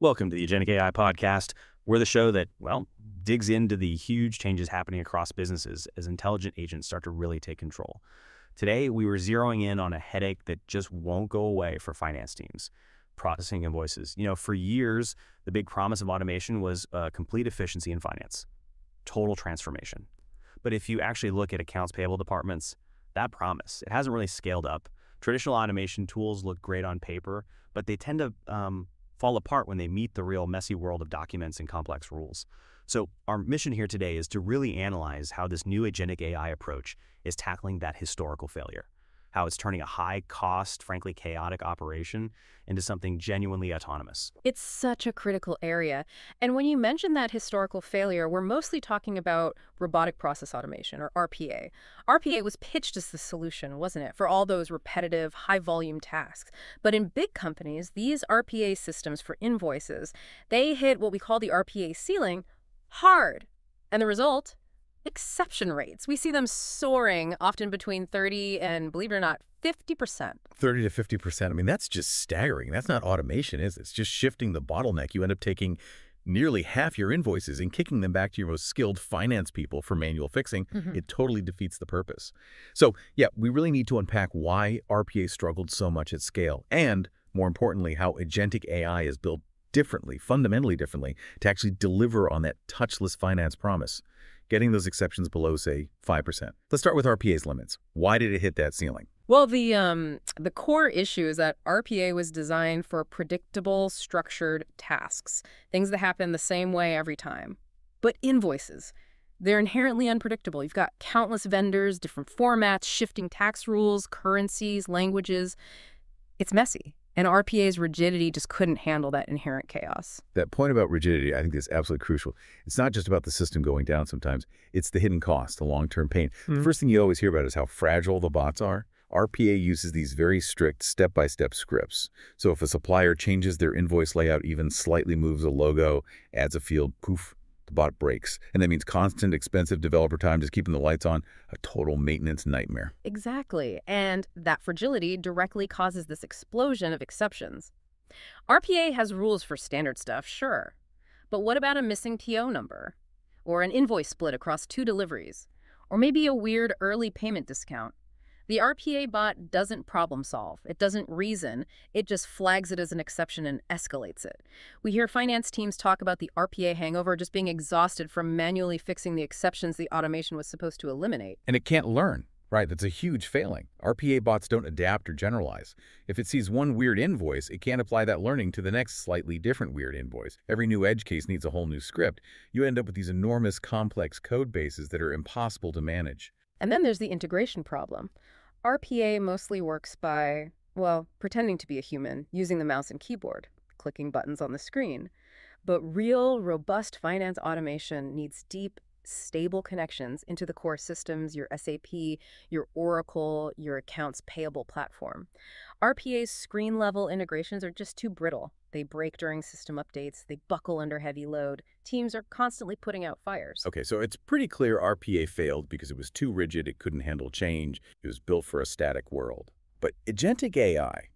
Welcome to the Agentic AI podcast. We're the show that, digs into the huge changes happening across businesses as intelligent agents start to really take control. Today, we were zeroing in on a headache that just won't go away for finance teams: processing invoices. For years, the big promise of automation was complete efficiency in finance, total transformation. But if you actually look at accounts payable departments, that promise, it hasn't really scaled up. Traditional automation tools look great on paper, but they tend to fall apart when they meet the real messy world of documents and complex rules. So our mission here today is to really analyze how this new agentic AI approach is tackling that historical failure, how it's turning a high-cost, frankly chaotic operation into something genuinely autonomous. It's such a critical area. And when you mention that historical failure, we're mostly talking about robotic process automation, or RPA. RPA was pitched as the solution, wasn't it, for all those repetitive, high-volume tasks. But in big companies, these RPA systems for invoices, they hit what we call the RPA ceiling hard. And the result? Exception rates. We see them soaring, often between 30 and, believe it or not, 50%. 30 to 50%. I mean, that's just staggering. That's not automation, is it? It's just shifting the bottleneck. You end up taking nearly half your invoices and kicking them back to your most skilled finance people for manual fixing. It totally defeats the purpose. So, yeah, we really need to unpack why RPA struggled so much at scale and, more importantly, how agentic AI is built differently, fundamentally differently, to actually deliver on that touchless finance promise, getting those exceptions below, say, 5%. Let's start with RPA's limits. Why did it hit that ceiling? Well, the core issue is that RPA was designed for predictable, structured tasks, things that happen the same way every time. But invoices, they're inherently unpredictable. You've got countless vendors, different formats, shifting tax rules, currencies, languages. It's messy. And RPA's rigidity just couldn't handle that inherent chaos. That point about rigidity, I think, is absolutely crucial. It's not just about the system going down sometimes. It's the hidden cost, the long-term pain. The first thing you always hear about is how fragile the bots are. RPA uses these very strict step-by-step scripts. So if a supplier changes their invoice layout, even slightly moves a logo, adds a field, poof, the bot breaks. And that means constant, expensive developer time just keeping the lights on, a total maintenance nightmare. Exactly. And that fragility directly causes this explosion of exceptions. RPA has rules for standard stuff, sure. But what about a missing PO number? Or an invoice split across 2 deliveries? Or maybe a weird early payment discount? The RPA bot doesn't problem solve. It doesn't reason. It just flags it as an exception and escalates it. We hear finance teams talk about the RPA hangover, just being exhausted from manually fixing the exceptions the automation was supposed to eliminate. And it can't learn, right? That's a huge failing. RPA bots don't adapt or generalize. If it sees one weird invoice, it can't apply that learning to the next slightly different weird invoice. Every new edge case needs a whole new script. You end up with these enormous complex code bases that are impossible to manage. And then there's the integration problem. RPA mostly works by, pretending to be a human, using the mouse and keyboard, clicking buttons on the screen. But real, robust finance automation needs deep, stable connections into the core systems, your SAP, your Oracle, your accounts payable platform. RPA's screen-level integrations are just too brittle. They break during system updates. They buckle under heavy load. Teams are constantly putting out fires. Okay, so it's pretty clear RPA failed because it was too rigid, it couldn't handle change, it was built for a static world. But agentic AI,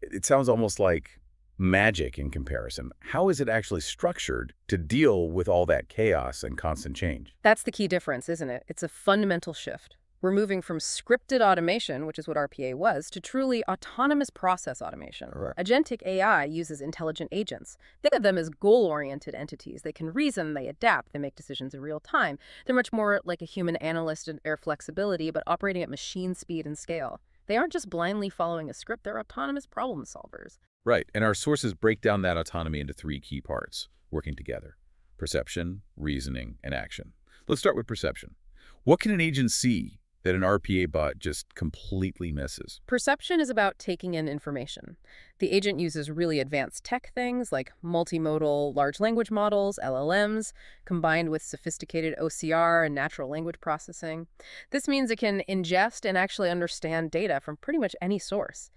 it sounds almost like magic in comparison. How is it actually structured to deal with all that chaos and constant change? That's the key difference, isn't it? It's a fundamental shift. We're moving from scripted automation, which is what RPA was, to truly autonomous process automation. Correct. Agentic AI uses intelligent agents. Think of them as goal-oriented entities. They can reason, they adapt, they make decisions in real time. They're much more like a human analyst in air flexibility, but operating at machine speed and scale. They aren't just blindly following a script, they're autonomous problem solvers. Right, and our sources break down that autonomy into 3 key parts, working together: perception, reasoning, and action. Let's start with perception. What can an agent see that an RPA bot just completely misses? Perception is about taking in information. The agent uses really advanced tech things like multimodal large language models, LLMs, combined with sophisticated OCR and natural language processing. This means it can ingest and actually understand data from pretty much any source.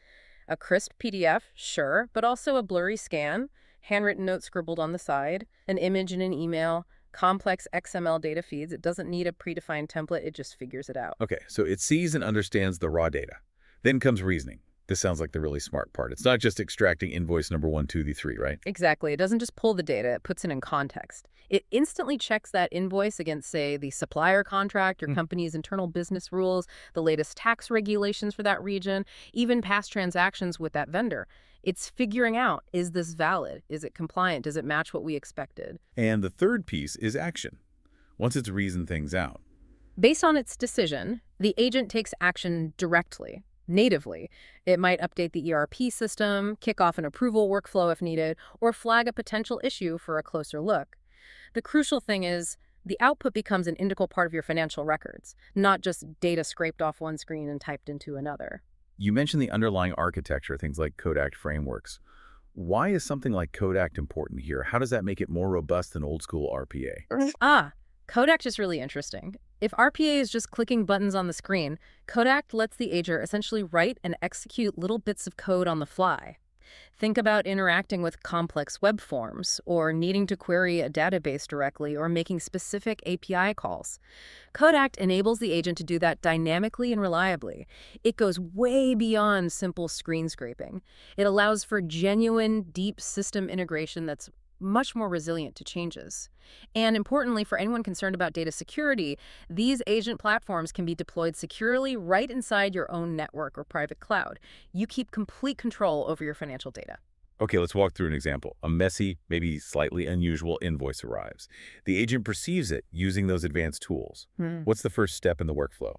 A crisp PDF, sure, but also a blurry scan, handwritten note scribbled on the side, an image in an email, complex XML data feeds. It doesn't need a predefined template. It just figures it out. Okay, so it sees and understands the raw data. Then comes reasoning. This sounds like the really smart part. It's not just extracting invoice number 1, 2, 3, right? Exactly. It doesn't just pull the data, it puts it in context. It instantly checks that invoice against, say, the supplier contract, your company's internal business rules, the latest tax regulations for that region, even past transactions with that vendor. It's figuring out, is this valid? Is it compliant? Does it match what we expected? And the third piece is action. Once it's reasoned things out. Based on its decision, the agent takes action directly, natively. It might update the ERP system, kick off an approval workflow if needed, or flag a potential issue for a closer look. The crucial thing is the output becomes an integral part of your financial records, not just data scraped off one screen and typed into another. You mentioned the underlying architecture, things like code act frameworks. Why is something like code act important here? How does that make it more robust than old school RPA? Kodak is really interesting. If RPA is just clicking buttons on the screen, Kodak lets the agent essentially write and execute little bits of code on the fly. Think about interacting with complex web forms, or needing to query a database directly, or making specific API calls. Kodak enables the agent to do that dynamically and reliably. It goes way beyond simple screen scraping. It allows for genuine, deep system integration that's much more resilient to changes. And importantly, for anyone concerned about data security, these agent platforms can be deployed securely right inside your own network or private cloud. You keep complete control over your financial data. Okay, let's walk through an example. A messy, maybe slightly unusual invoice arrives. The agent perceives it using those advanced tools. What's the first step in the workflow?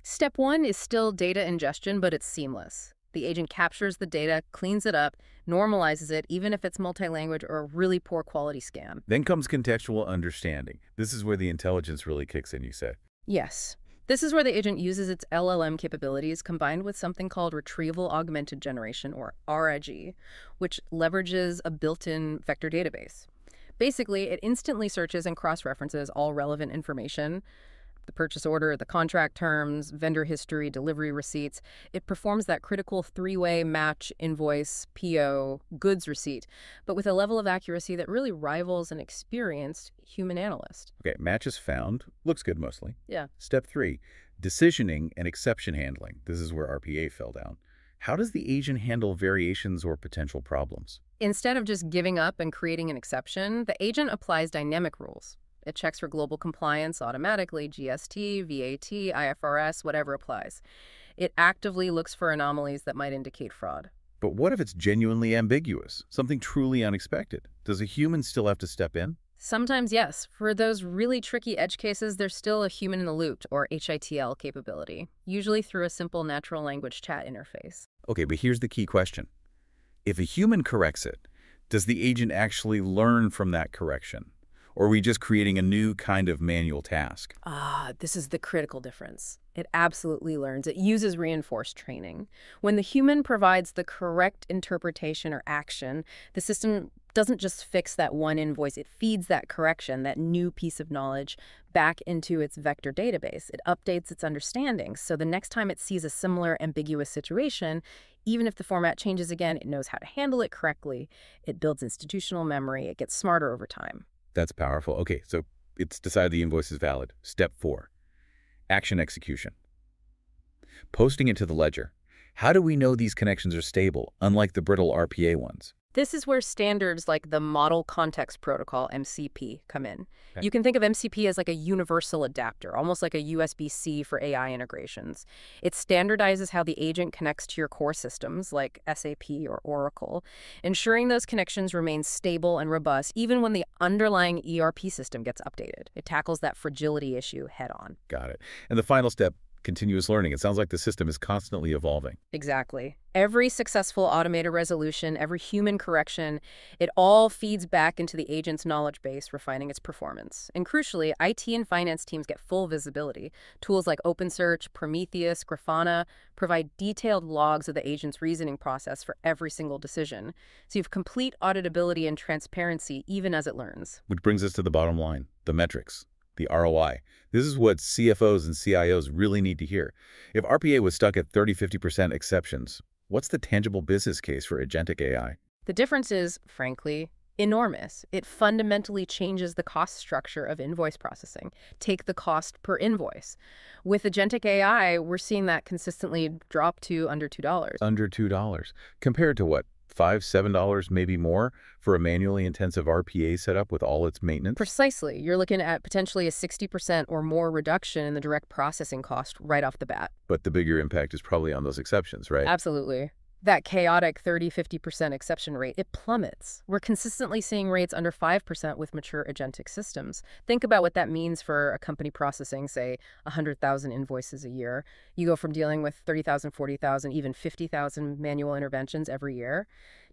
Step one is still data ingestion, but it's seamless. The agent captures the data, cleans it up, normalizes it, even if it's multi-language or a really poor quality scan. Then comes contextual understanding. This is where the intelligence really kicks in, you say. Yes. This is where the agent uses its LLM capabilities combined with something called Retrieval Augmented Generation, or RAG, which leverages a built-in vector database. Basically, it instantly searches and cross-references all relevant information: the purchase order, the contract terms, vendor history, delivery receipts. It performs that critical three-way match invoice, PO, goods receipt, but with a level of accuracy that really rivals an experienced human analyst. Okay, match is found. Looks good mostly. Yeah. Step 3, decisioning and exception handling. This is where RPA fell down. How does the agent handle variations or potential problems? Instead of just giving up and creating an exception, the agent applies dynamic rules. It checks for global compliance automatically: GST, VAT, IFRS, whatever applies. It actively looks for anomalies that might indicate fraud. But what if it's genuinely ambiguous, something truly unexpected? Does a human still have to step in? Sometimes, yes. For those really tricky edge cases, there's still a human in the loop, or HITL capability, usually through a simple natural language chat interface. Okay, but here's the key question. If a human corrects it, does the agent actually learn from that correction? Or are we just creating a new kind of manual task? This is the critical difference. It absolutely learns. It uses reinforced training. When the human provides the correct interpretation or action, the system doesn't just fix that one invoice. It feeds that correction, that new piece of knowledge, back into its vector database. It updates its understanding. So the next time it sees a similar ambiguous situation, even if the format changes again, it knows how to handle it correctly. It builds institutional memory. It gets smarter over time. That's powerful. Okay, so it's decided the invoice is valid. Step 4, action execution. Posting it to the ledger. How do we know these connections are stable, unlike the brittle RPA ones? This is where standards like the Model Context Protocol, MCP, come in. Okay. You can think of MCP as like a universal adapter, almost like a USB-C for AI integrations. It standardizes how the agent connects to your core systems like SAP or Oracle, ensuring those connections remain stable and robust even when the underlying ERP system gets updated. It tackles that fragility issue head on. Got it. And the final step, continuous learning. It sounds like the system is constantly evolving. Exactly. Every successful automated resolution, every human correction, it all feeds back into the agent's knowledge base, refining its performance. And crucially, IT and finance teams get full visibility. Tools like OpenSearch, Prometheus, Grafana provide detailed logs of the agent's reasoning process for every single decision. So you have complete auditability and transparency even as it learns. Which brings us to the bottom line, the metrics. The ROI. This is what CFOs and CIOs really need to hear. If RPA was stuck at 30–50% exceptions, what's the tangible business case for agentic AI? The difference is, frankly, Enormous. It fundamentally changes the cost structure of invoice processing. Take the cost per invoice. With agentic AI, we're seeing that consistently drop to under $2. Under $2. Compared to what? $5, $7, maybe more for a manually intensive RPA setup with all its maintenance? Precisely. You're looking at potentially a 60% or more reduction in the direct processing cost right off the bat. But the bigger impact is probably on those exceptions, right? Absolutely. That chaotic 30–50% exception rate, it plummets. We're consistently seeing rates under 5% with mature agentic systems. Think about what that means for a company processing, say, 100,000 invoices a year. You go from dealing with 30,000, 40,000, even 50,000 manual interventions every year,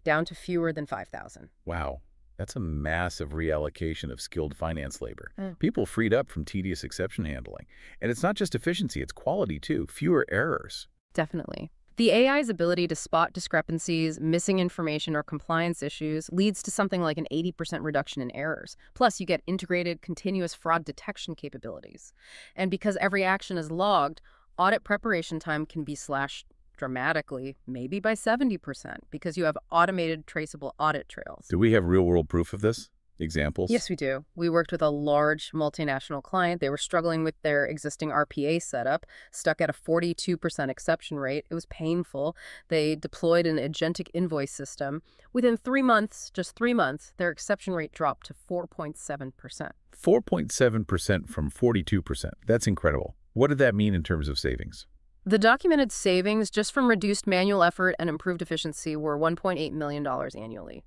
down to fewer than 5,000. Wow. That's a massive reallocation of skilled finance labor. Mm. People freed up from tedious exception handling. And it's not just efficiency, it's quality too. Fewer errors. Definitely. The AI's ability to spot discrepancies, missing information, or compliance issues leads to something like an 80% reduction in errors. Plus, you get integrated, continuous fraud detection capabilities. And because every action is logged, audit preparation time can be slashed dramatically, maybe by 70%, because you have automated, traceable audit trails. Do we have real-world proof of this? Examples? Yes, we do. We worked with a large multinational client. They were struggling with their existing RPA setup, stuck at a 42% exception rate. It was painful. They deployed an agentic invoice system. Within 3 months, just 3 months, their exception rate dropped to 4.7%. 4.7% from 42%. That's incredible. What did that mean in terms of savings? The documented savings just from reduced manual effort and improved efficiency were $1.8 million annually.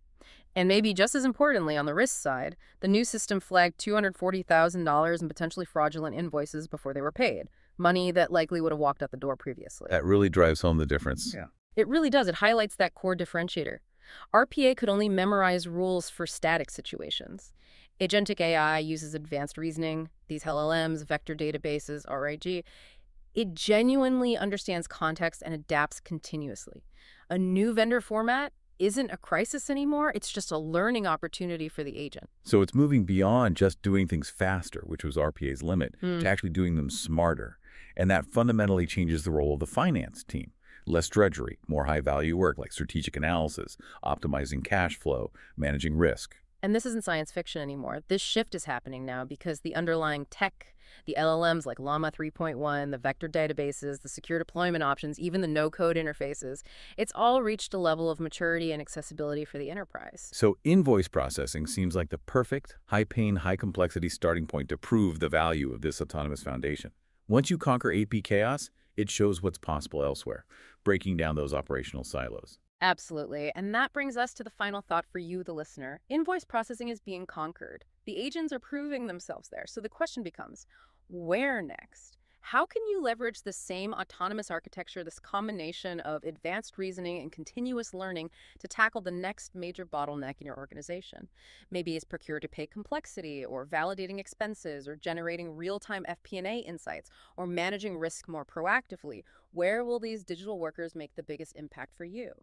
And maybe just as importantly, on the risk side, the new system flagged $240,000 in potentially fraudulent invoices before they were paid, money that likely would have walked out the door previously. That really drives home the difference. Yeah. It really does. It highlights that core differentiator. RPA could only memorize rules for static situations. Agentic AI uses advanced reasoning, these LLMs, vector databases, RAG. It genuinely understands context and adapts continuously. A new vendor format isn't a crisis anymore. It's just a learning opportunity for the agent. So it's moving beyond just doing things faster, which was RPA's limit, to actually doing them smarter. And that fundamentally changes the role of the finance team. Less drudgery, more high-value work like strategic analysis, optimizing cash flow, managing risk. And this isn't science fiction anymore. This shift is happening now because the underlying tech, the LLMs like Llama 3.1, the vector databases, the secure deployment options, even the no-code interfaces, it's all reached a level of maturity and accessibility for the enterprise. So invoice processing seems like the perfect, high-pain, high-complexity starting point to prove the value of this autonomous foundation. Once you conquer AP chaos, it shows what's possible elsewhere, breaking down those operational silos. Absolutely. And that brings us to the final thought for you, the listener. Invoice processing is being conquered. The agents are proving themselves there. So the question becomes, where next? How can you leverage the same autonomous architecture, this combination of advanced reasoning and continuous learning to tackle the next major bottleneck in your organization? Maybe it's procure-to-pay complexity, or validating expenses, or generating real-time FP&A insights, or managing risk more proactively. Where will these digital workers make the biggest impact for you?